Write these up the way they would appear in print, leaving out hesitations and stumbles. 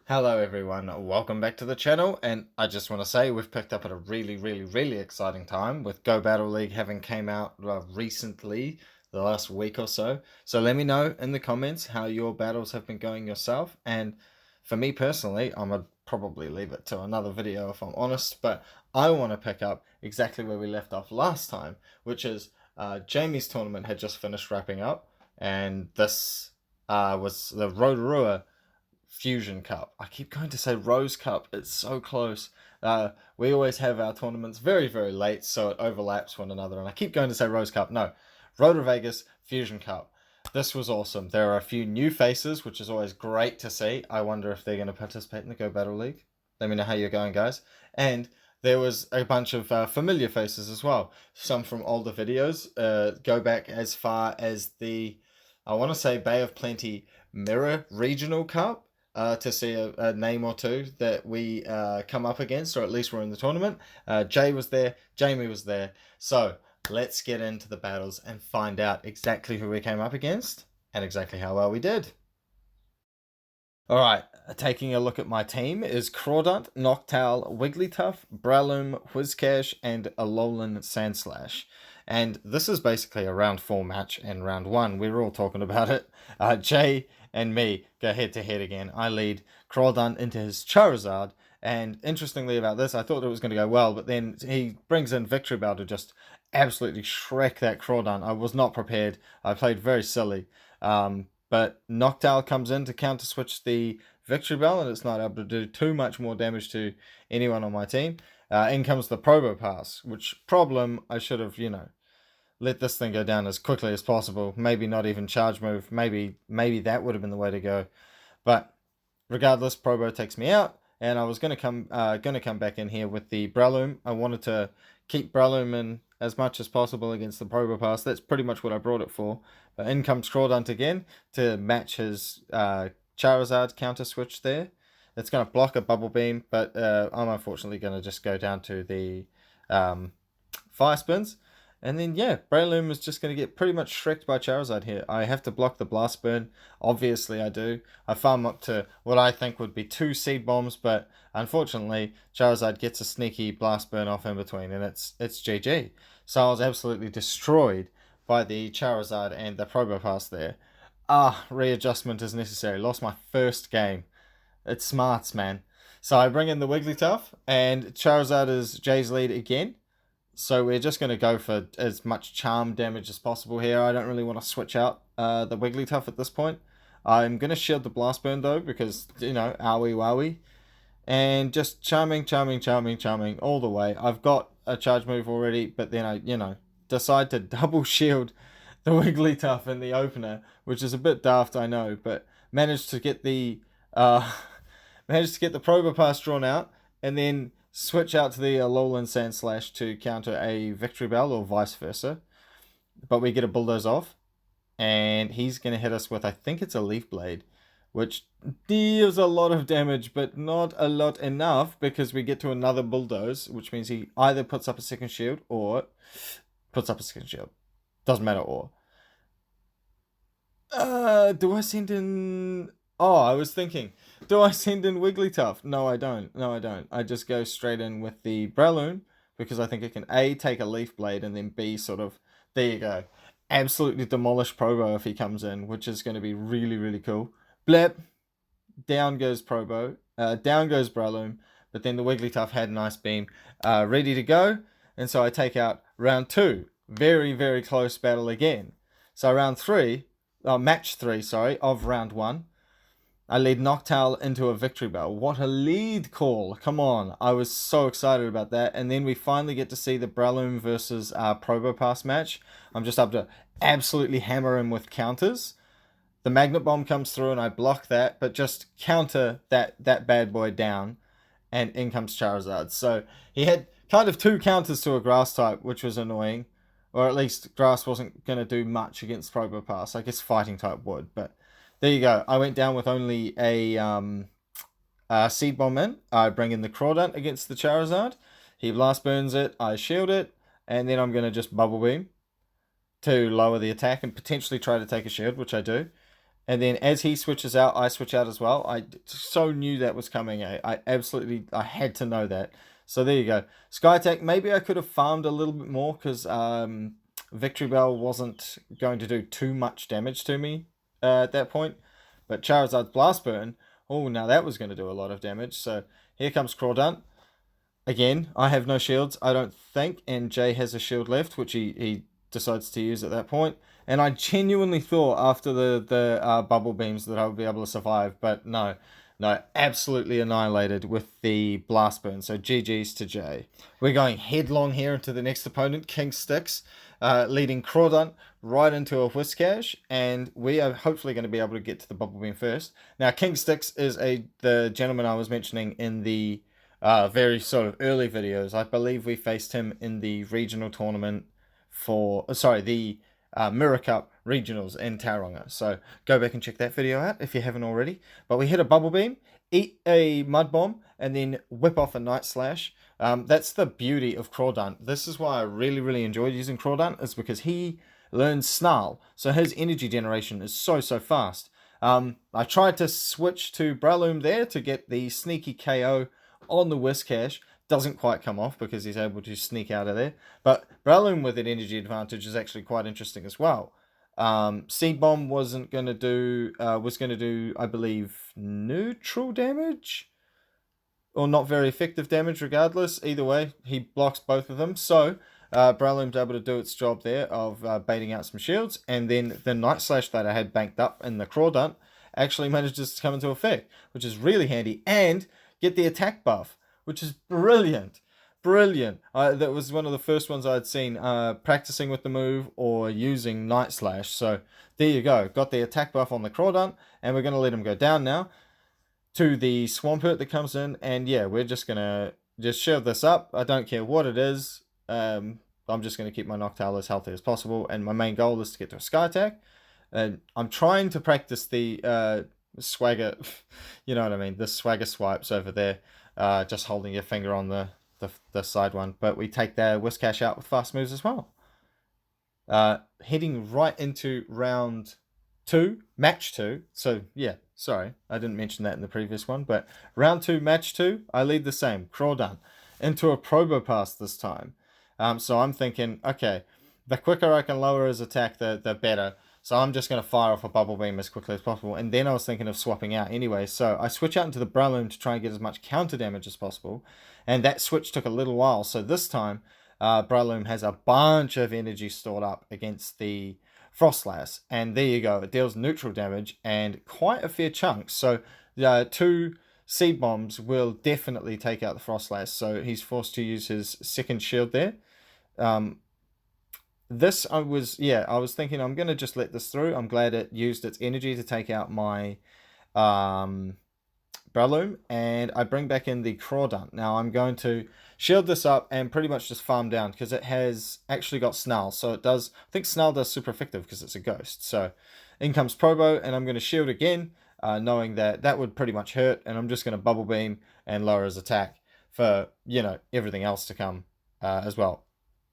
Hello everyone, welcome back to the channel, and I just want to say we've picked up at a really exciting time with Go Battle League having came out recently, the last week or so. So let me know in the comments how your battles have been going yourself, and for me personally, I'm going to probably leave it to another video if I'm honest, but I want to pick up exactly where we left off last time, which is Jamie's tournament had just finished wrapping up, and this was the Rotorua Fusion Cup. I keep going to say Rose Cup. It's so close. We always have our tournaments very late, so it overlaps one another. And I keep going to say Rose Cup. No, Rotovegas Fusion Cup. This was awesome. There are a few new faces, which is always great to see. I wonder if they're going to participate in the Go Battle League. Let me know how you're going, guys. And there was a bunch of familiar faces as well. Some from older videos. Go back as far as the, I want to say, Bay of Plenty Mirror Regional Cup. To see a name or two that we come up against, or at least we're in the tournament. Jay was there, Jamie was there. So let's get into the battles and find out exactly who we came up against and exactly how well we did. Alright, taking a look at my team is Crawdunt, Noctowl, Wigglytuff, Breloom, Whizcash, and Alolan Sandslash. And this is basically a round 4 match and round 1. We were all talking about it. Jay and me go head to head again. I lead Crawdunt into his Charizard, and interestingly about this, I thought it was going to go well, but then he brings in Victory Bell to just absolutely shrek that Crawdunt. I was not prepared. I played very silly. But Noctowl comes in to counter switch the Victory Bell, and it's not able to do too much more damage to anyone on my team. In comes the Probopass, which problem I should have, let this thing go down as quickly as possible. Maybe not even charge move. Maybe that would have been the way to go. But regardless, Probo takes me out, and I was gonna come back in here with the Breloom. I wanted to keep Breloom in as much as possible against the Probopass. That's pretty much what I brought it for. But in comes Crawdunt again to match his Charizard counter switch there. It's going to block a Bubble Beam, but I'm unfortunately going to just go down to the Fire Spins. And then, yeah, Breloom is just going to get pretty much shreked by Charizard here. I have to block the Blast Burn. Obviously, I do. I farm up to what I think would be 2 Seed Bombs, but unfortunately, Charizard gets a sneaky Blast Burn off in between, and it's GG. So I was absolutely destroyed by the Charizard and the Probopass there. Readjustment is necessary. Lost my first game. It's smarts, man. So I bring in the Wigglytuff, and Charizard is Jay's lead again. So we're just going to go for as much charm damage as possible here. I don't really want to switch out the Wigglytuff at this point. I'm going to shield the Blast Burn though, because, owie wowie. And just charming all the way. I've got a charge move already, but then I, decide to double shield the Wigglytuff in the opener, which is a bit daft, I know, but managed to get the Probopass drawn out, and then switch out to the Alolan Sandslash to counter a Victory Bell, or vice versa. But we get a Bulldoze off, and he's going to hit us with, I think it's a Leaf Blade, which deals a lot of damage, but not a lot enough, because we get to another Bulldoze, which means he either puts up a second shield, or puts up a second shield. Doesn't matter, or. Do I send in... Oh, I was thinking, do I send in Wigglytuff? No, I don't. I just go straight in with the Breloom, because I think it can A, take a Leaf Blade, and then B, sort of, there you go, absolutely demolish Probo if he comes in, which is going to be really cool. Blip, down goes Probo, down goes Breloom, but then the Wigglytuff had a nice beam ready to go, and so I take out round 2. Very close battle again. So match 3, of round 1. I lead Noctowl into a Victory Bell. What a lead call. Come on. I was so excited about that. And then we finally get to see the Breloom versus Probopass match. I'm just up to absolutely hammer him with counters. The Magnet Bomb comes through and I block that, but just counter that bad boy down, and in comes Charizard. So he had kind of 2 counters to a Grass type, which was annoying. Or at least Grass wasn't going to do much against Probopass. I guess Fighting type would, but... there you go. I went down with only a Seed Bomb in. I bring in the Crawdaunt against the Charizard. He Blast Burns it. I shield it. And then I'm going to just Bubble Beam to lower the attack and potentially try to take a shield, which I do. And then as he switches out, I switch out as well. I so knew that was coming. I absolutely, I had to know that. So there you go. Sky Attack, maybe I could have farmed a little bit more because Victory Bell wasn't going to do too much damage to me at that point. But Charizard's Blast Burn, oh, now that was going to do a lot of damage. So here comes Crawdaunt. Again, I have no shields, I don't think, and Jay has a shield left, which he decides to use at that point. And I genuinely thought after the bubble beams that I would be able to survive, but no, absolutely annihilated with the blast burn. So GG's to Jay. We're going headlong here into the next opponent, King Sticks, leading Crawdaunt right into a Whiscash, and we are hopefully going to be able to get to the bubble beam first. Now, King Sticks is the gentleman I was mentioning in the very sort of early videos. I believe we faced him in the regional tournament for, the Mirror Cup regionals in Tauranga. So go back and check that video out if you haven't already. But we hit a Bubble Beam, eat a Mud Bomb, and then whip off a Night Slash. That's the beauty of Crawdaunt. This is why I really, really enjoyed using Crawdaunt, is because he learns Snarl. So his energy generation is so fast. I tried to switch to Breloom there to get the sneaky KO on the Whiscash. Doesn't quite come off because he's able to sneak out of there. But Breloom with an energy advantage is actually quite interesting as well. Seed Bomb was going to do, I believe, neutral damage? Or not very effective damage regardless. Either way, he blocks both of them. So Breloom's able to do its job there of baiting out some shields. And then the Night Slash that I had banked up in the Crawdaunt actually manages to come into effect, which is really handy. And get the attack buff, which is brilliant. That was one of the first ones I'd seen practicing with the move or using Night Slash. So there you go. Got the attack buff on the Crawdaunt, and we're going to let him go down now to the Swampert that comes in. And yeah, we're just going to just shove this up. I don't care what it is. I'm just going to keep my Noctowl as healthy as possible. And my main goal is to get to a Sky Attack. And I'm trying to practice the swagger, you know what I mean, the swagger swipes over there, just holding your finger on the side one. But we take the Whiscash out with fast moves as well. Heading right into round 2, match 2. So yeah, sorry, I didn't mention that in the previous one, but round 2, match 2, I lead the same, Crawdaunt, into a Probopass this time. So I'm thinking, okay, the quicker I can lower his attack, the better. So I'm just going to fire off a Bubble Beam as quickly as possible. And then I was thinking of swapping out anyway. So I switch out into the Breloom to try and get as much counter damage as possible. And that switch took a little while. So this time, Breloom has a bunch of energy stored up against the Frostlass. And there you go. It deals neutral damage and quite a fair chunk. So 2 Seed Bombs will definitely take out the Frostlass. So he's forced to use his second shield there. This I was thinking I'm going to just let this through. I'm glad it used its energy to take out my Breloom, and I bring back in the Crawdaunt. Now I'm going to shield this up and pretty much just farm down because it has actually got Snarl. So it does, I think Snarl does super effective because it's a ghost. So in comes Probo, and I'm going to shield again, knowing that would pretty much hurt, and I'm just going to Bubble Beam and lower his attack for, everything else to come as well.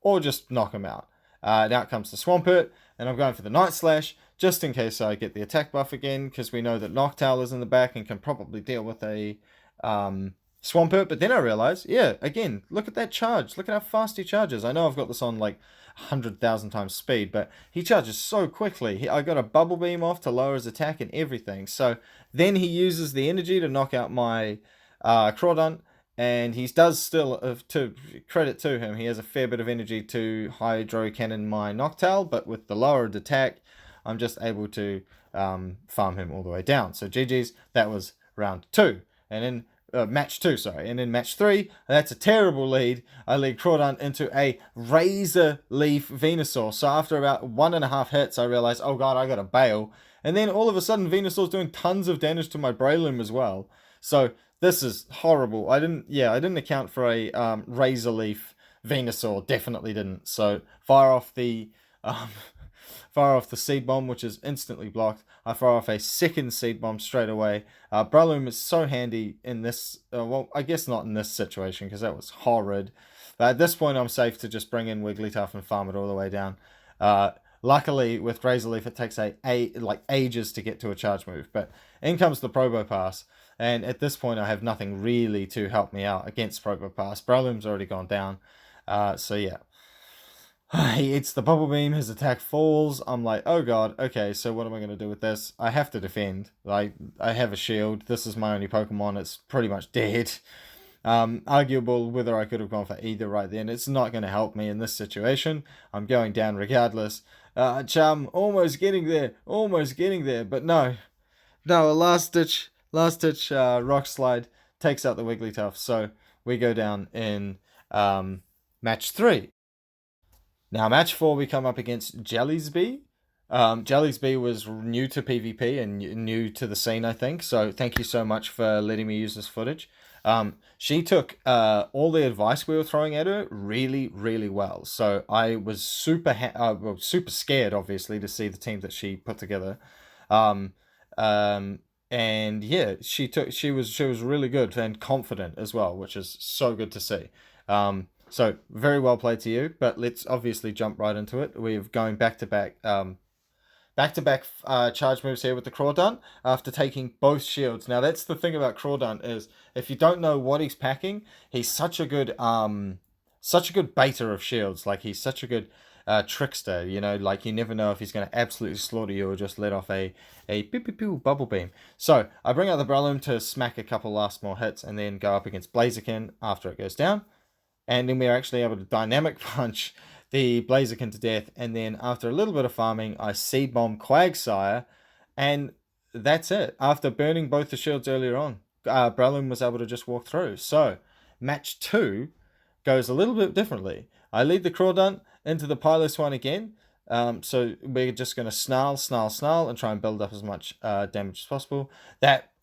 Or just knock him out. Now comes the Swampert, and I'm going for the Night Slash, just in case I get the attack buff again, because we know that Noctowl is in the back and can probably deal with a Swampert. But then I realize, again, look at that charge. Look at how fast he charges. I know I've got this on like 100,000 times speed, but he charges so quickly. I got a Bubble Beam off to lower his attack and everything. So then he uses the energy to knock out my Crawdaunt. And he does still, to credit to him, he has a fair bit of energy to Hydro Cannon my Noctowl, but with the lowered attack, I'm just able to farm him all the way down. So GG's, that was round 2. And in match 2, sorry. And in match 3, that's a terrible lead. I lead Crawdaunt into a Razor Leaf Venusaur. So after about 1.5 hits, I realized, oh god, I gotta bail. And then all of a sudden, Venusaur's doing tons of damage to my Breloom as well. So this is horrible. I didn't account for a Razor Leaf Venusaur. Definitely didn't. So fire off the fire off the seed bomb, which is instantly blocked. I fire off a second seed bomb straight away. Breloom is so handy in this, well, I guess not in this situation because that was horrid. But at this point, I'm safe to just bring in Wigglytuff and farm it all the way down. Luckily, with Razor Leaf, it takes like ages to get to a charge move. But in comes the Probopass, and at this point, I have nothing really to help me out against Probopass. Breloom's already gone down, so yeah. He eats the Bubble Beam, his attack falls. I'm like, oh god, okay, so what am I going to do with this? I have to defend. I have a shield. This is my only Pokemon. It's pretty much dead. Arguable whether I could have gone for either right then. It's not going to help me in this situation. I'm going down regardless. Charm, almost getting there, but no. No, a last ditch Rock Slide takes out the Wigglytuff. So we go down in match 3. Now, match 4, we come up against Jellysby. Jellysby was new to PvP and new to the scene, I think. So thank you so much for letting me use this footage. She took all the advice we were throwing at her really, really well. So I was super scared, obviously, to see the team that she put together. And yeah, she was really good and confident as well, which is so good to see. So very well played to you, but let's obviously jump right into it. We're going back to back charge moves here with the Crawdaunt after taking both shields. Now that's the thing about Crawdaunt is if you don't know what he's packing, he's such a good baiter of shields. Like he's such a good trickster. You know, like you never know if he's going to absolutely slaughter you or just let off a pew pew pew bubble beam. So I bring out the Breloom to smack a couple last more hits and then go up against Blaziken after it goes down. And then we're actually able to dynamic punch the Blaziken to death. And then after a little bit of farming, I seed bomb Quagsire. And that's it. After burning both the shields earlier on, Breloom was able to just walk through. So match 2 goes a little bit differently. I lead the Crawdaunt into the Piloswine again. So we're just going to snarl, and try and build up as much damage as possible.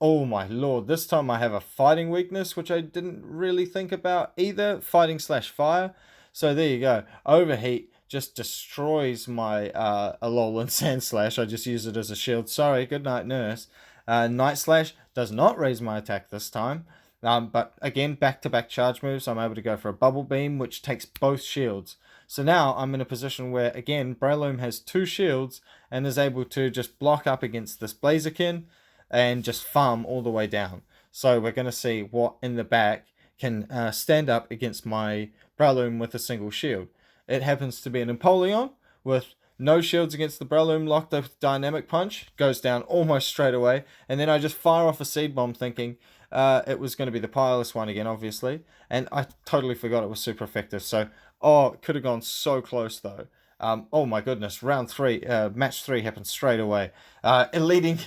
Oh my lord, this time I have a fighting weakness, which I didn't really think about either. Fighting/fire. So there you go. Overheat just destroys my Alolan Sandslash. I just use it as a shield. Sorry, good night, nurse. Night Slash does not raise my attack this time. But again, back-to-back charge moves. I'm able to go for a Bubble Beam, which takes both shields. So now I'm in a position where, again, Breloom has 2 shields and is able to just block up against this Blaziken and just farm all the way down. So we're going to see what in the back can stand up against my Breloom with a single shield. It happens to be an Empoleon with no shields against the Breloom, locked up with Dynamic Punch, goes down almost straight away, and then I just fire off a Seed Bomb thinking it was going to be the Piloswine again, obviously, and I totally forgot it was super effective. So, it could have gone so close though. Oh my goodness, match 3 happened straight away. Leading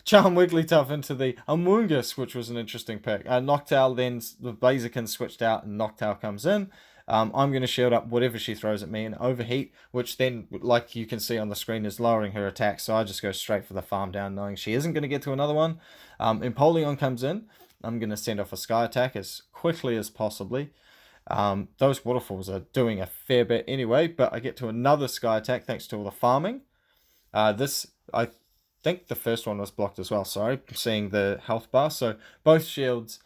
Charm Wigglytuff into the Amoonguss, which was an interesting pick. Noctowl, then the Blaziken switched out and Noctowl comes in. I'm going to shield up whatever she throws at me and overheat, which then, like you can see on the screen, is lowering her attack. So I just go straight for the farm down, knowing she isn't going to get to another one. Empoleon comes in. I'm going to send off a Sky Attack as quickly as possibly. Those waterfalls are doing a fair bit anyway, but I get to another Sky Attack thanks to all the farming. I think the first one was blocked as well. Sorry, seeing the health bar. So both shields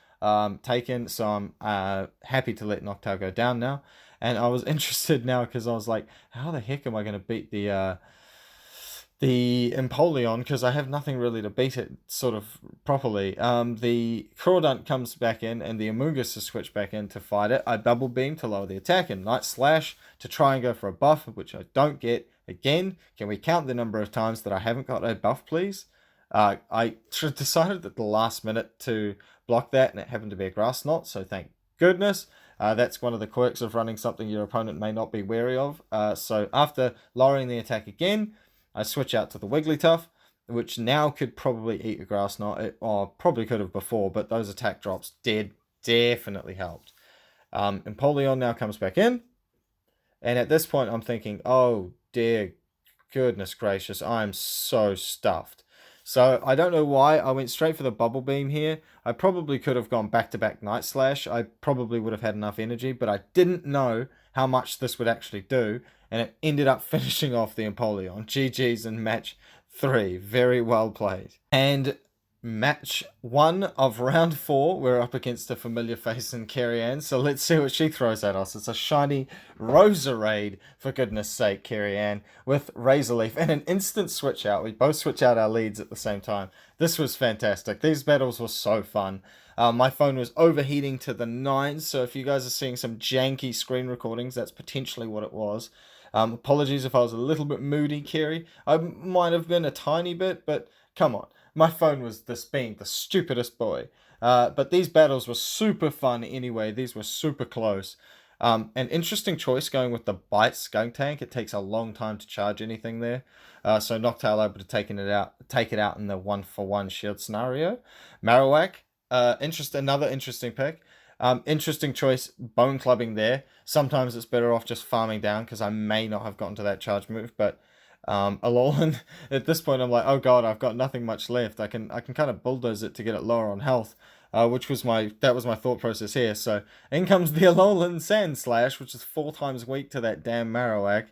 taken. So I'm happy to let Noctowl go down now. And I was interested now because I was like, how the heck am I going to beat the Empoleon, because I have nothing really to beat it sort of properly. The Crawdaunt comes back in and the Amoonguss is switched back in to fight it. I Bubble Beam to lower the attack and Night Slash to try and go for a buff, which I don't get. Again, can we count the number of times that I haven't got a buff, please? I decided at the last minute to block that, and it happened to be a Grass Knot, so thank goodness. That's one of the quirks of running something your opponent may not be wary of. So after lowering the attack again, I switch out to the Wigglytuff, which now could probably eat a Grass Knot, or probably could have before, but those attack drops definitely helped. Empoleon now comes back in, and at this point I'm thinking, oh dear goodness gracious, I'm so stuffed. So I don't know why I went straight for the Bubble Beam here. I probably could have gone back-to-back Night Slash. I probably would have had enough energy, but I didn't know how much this would actually do. and it ended up finishing off the Empoleon. GG's in match 3. Very well played. And match 1 of round 4, we're up against a familiar face in Carrie Ann, so let's see what she throws at us. It's a shiny Roserade, for goodness sake, Carrie Ann, with Razor Leaf, and an instant switch out. We both switch out our leads at the same time. This was fantastic. These battles were so fun. My phone was overheating to the nines, so if you guys are seeing some janky screen recordings, that's potentially what it was. Apologies if I was a little bit moody, Kerry. I might have been a tiny bit, but come on. My phone was being the stupidest boy. But these battles were super fun anyway. These were super close. An interesting choice going with the Bite Skunk Tank. It takes a long time to charge anything there. So Noctowl able to take it out in the 1-for-1 shield scenario. Marowak, another interesting pick. Interesting choice, bone clubbing there. Sometimes it's better off just farming down because I may not have gotten to that charge move, but Alolan, at this point I'm like, oh god, I've got nothing much left. I can kind of bulldoze it to get it lower on health, which was my thought process here. So in comes the Alolan Sand Slash, which is 4 times weak to that damn Marowak.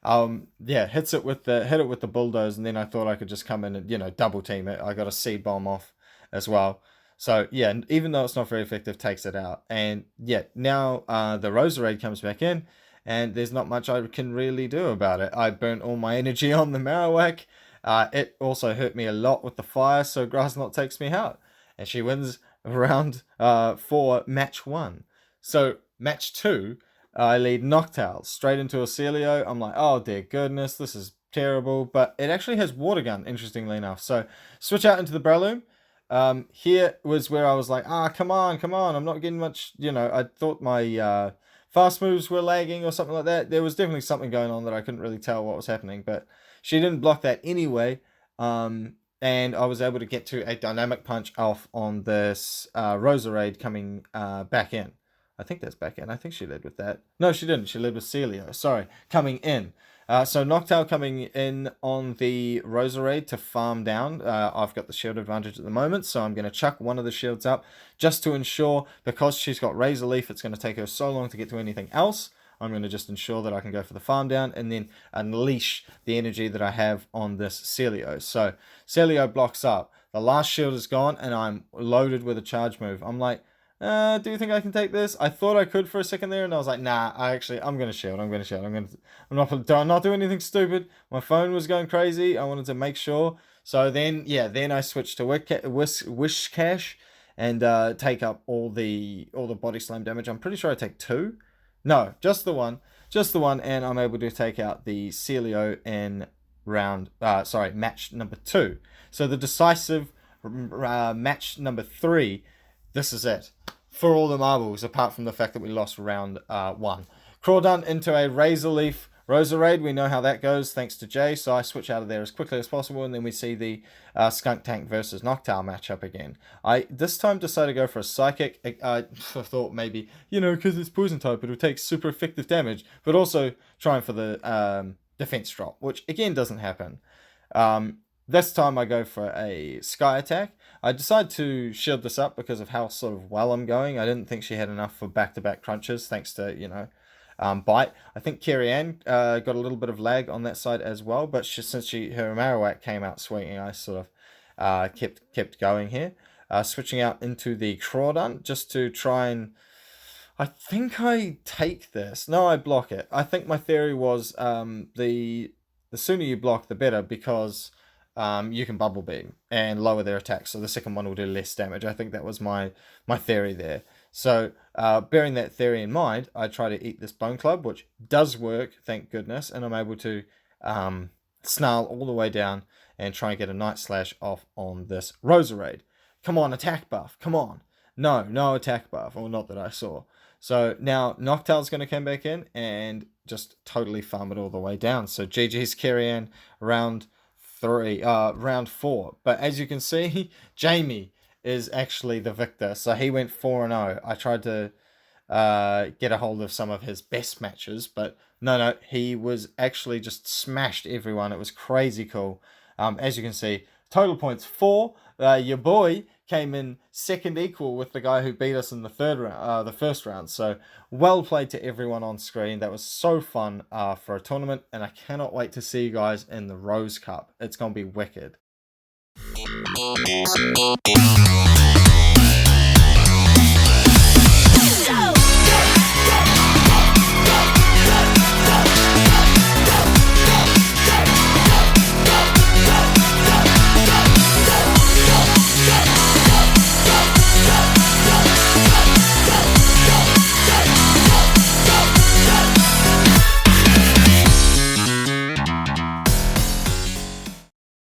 Yeah, hit it with the bulldoze, and then I thought I could just come in and double team it. I got a seed bomb off as well. So yeah, even though it's not very effective, takes it out. And yeah, now the Roserade comes back in, and there's not much I can really do about it. I burnt all my energy on the Marowak. It also hurt me a lot with the fire, so Grassknot takes me out. And she wins round 4, match 1. So match 2, I lead Noctowl straight into a Celio. I'm like, oh dear goodness, this is terrible. But it actually has Water Gun, interestingly enough. So switch out into the Breloom. Here was where I was like, come on, I'm not getting much, I thought my fast moves were lagging or something like that. There was definitely something going on that I couldn't really tell what was happening, but she didn't block that anyway, and I was able to get to a Dynamic Punch off on this Roserade coming back in. I think that's back in. I think she led with that. No, she didn't. She led with Celio. Sorry, coming in. So Noctowl coming in on the Roserade to farm down. I've got the shield advantage at the moment, so I'm going to chuck one of the shields up just to ensure, because she's got Razor Leaf, it's going to take her so long to get to anything else. I'm going to just ensure that I can go for the farm down and then unleash the energy that I have on this Celio. So Celio blocks up. The last shield is gone, and I'm loaded with a charge move. I'm like, do you think I can take this? I thought I could for a second there, and I was like, nah, I'm going to shield. I'm not doing anything stupid. My phone was going crazy. I wanted to make sure. So then I switched to Wish Cash and take up all the body slam damage. I'm pretty sure I take 2. No, just the one, and I'm able to take out the Celio in match number 2. So the decisive match number 3. This is it. For all the marbles, apart from the fact that we lost round 1. Crawdaunt into a Razor Leaf Roserade. We know how that goes thanks to Jay, so I switch out of there as quickly as possible, and then we see the Skunk Tank versus Noctowl matchup again. I this time decided to go for a Psychic. I thought maybe, because it's Poison type, it would take super effective damage, but also trying for the defense drop, which again doesn't happen. This time I go for a Sky Attack. I decided to shield this up because of how sort of well I'm going. I didn't think she had enough for back-to-back crunches, thanks to, Bite. I think Carrie Ann got a little bit of lag on that side as well, but since her Marowak came out swinging, I sort of kept going here. Switching out into the Crawdaunt just to try and... I think I take this. No, I block it. I think my theory was the sooner you block, the better, because... you can Bubble Beam and lower their attack, so the second one will do less damage. I think that was my theory there. So, bearing that theory in mind, I try to eat this Bone Club, which does work, thank goodness, and I'm able to snarl all the way down and try and get a Night Slash off on this Roserade. Come on, attack buff, come on. No attack buff, or not that I saw. So now Noctowl's going to come back in and just totally farm it all the way down. So GG's Carrie Ann round 4. But as you can see, Jamie is actually the victor. So he went 4-0. I tried to get a hold of some of his best matches, but no, he was actually just smashed everyone. It was crazy cool. As you can see, total points 4. Your boy came in second equal with the guy who beat us in the first round. So well played to everyone on screen. That was so fun for a tournament, and I cannot wait to see you guys in the Rose Cup. It's gonna be wicked.